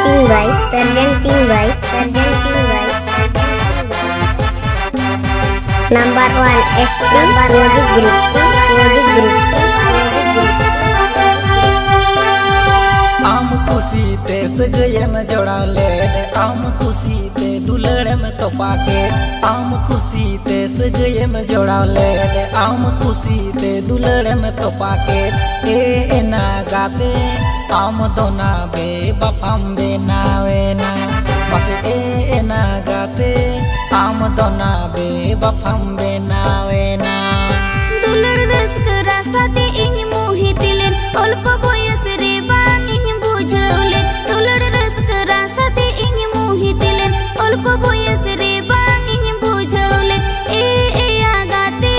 Presenting by number 1 ST Music Group. आम खुशी ते सगये में जोड़ा ले आम खुशी ते दुलड़े में तो पाके आम खुशी ते सगये में जोड़ा ले आम खुशी ते दुलड़े में तो पाके ए ना गाते आम दोना बे बफाम बे नावे ना बस ए ना गाते आम दोना बे बफाम बे नावे ना दुलड़ रस्क रासाते इन मुहि तिलेन अल्प बयस रे बांग इन बुझौले दुलड़ रस्क रासाते इन मुहि तिलेन अल्प बयस रे बांग इन बुझौले ए आगाते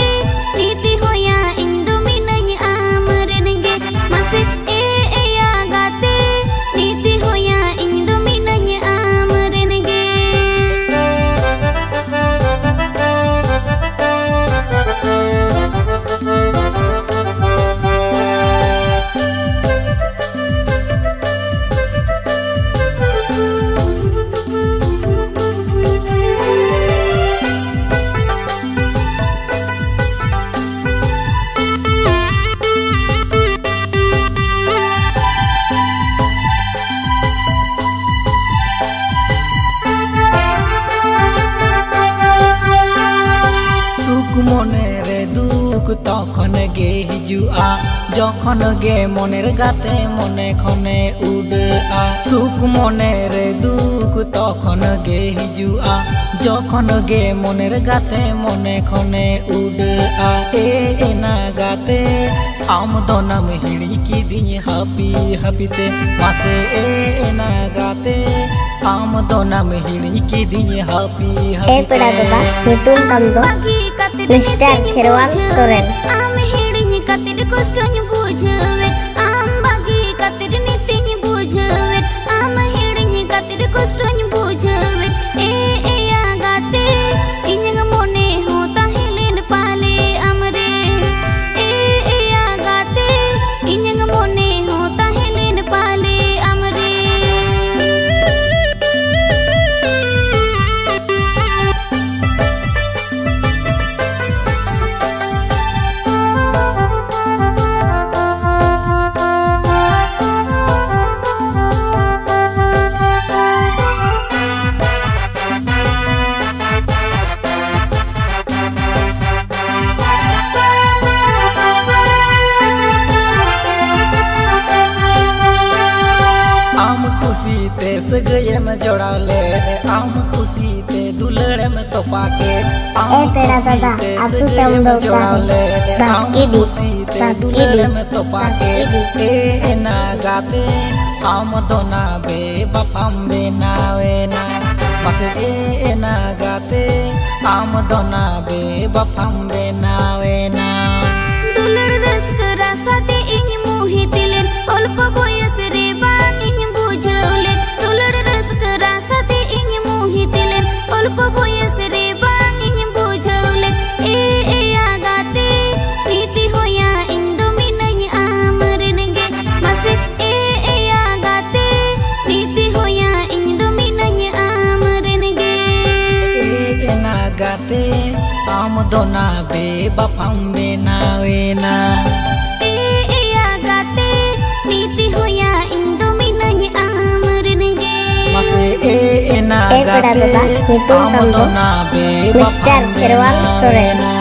नीति होया इन दो मिनኝ आमरनगे मसे ए आगाते नीति होया इन दो मिनኝ आमरनगे मने रे दुख तखन गे हिजुआ जखन गे मनेर गाते मने खने उड़ा सुख मने रे दुख तखन गे हिजुआ जखन गे मनेर गाते मने खने उड़ा ए ना गाते आम दोनम हिड़ी की दिन हापी हापीते मासे ए ना गाते आम दोनम हिड़ी की दिन happy Peda beba hitung tamdo Mr. Kherwal Soren आम हिड़िñ कतिर कष्टñ बुझवे आम बागी कतिर नीतिñ बुझवे आम हिड़िñ कतिर कष्टñ बुझवे ए आगाते इñंग मोने होता हेलेन पाले हमरे ए आगाते इñंग मोने होता हेलेन पाले हमरे ते सगये में जोड़ा ले आम खुशी ते दुलड़े में तो पाके आम दादा अतु तम जोड़ा ले आम खुशी ते दुलड़े में तो पाके ए ना गाते आम दोना बे बफाम बे नावे ना बस ए ना गाते आम दोना बे बफाम बे नावे ना दुलड़ रस्क रासाते इन मुहि तिलेन अल्प बयस रे बांग इन बुझौले दुलड़ रस्क रासाते इन मुहि तिलेन अल्प बयस रे बांग इन बुझौले ए आगाते नीति होया इन दो मिनኝ आमरनगे मसे ए आगाते नीति होया इन दो मिनኝ आमरनगे ए ना गाते आम दोना बे बफाम बे नावे ना ए आगाते नीति होया इन दो मिनኝ आमरनगे मसे ए ना गाते आम दोना बे Mr. बफाम बे Kherwal Soren नावे ना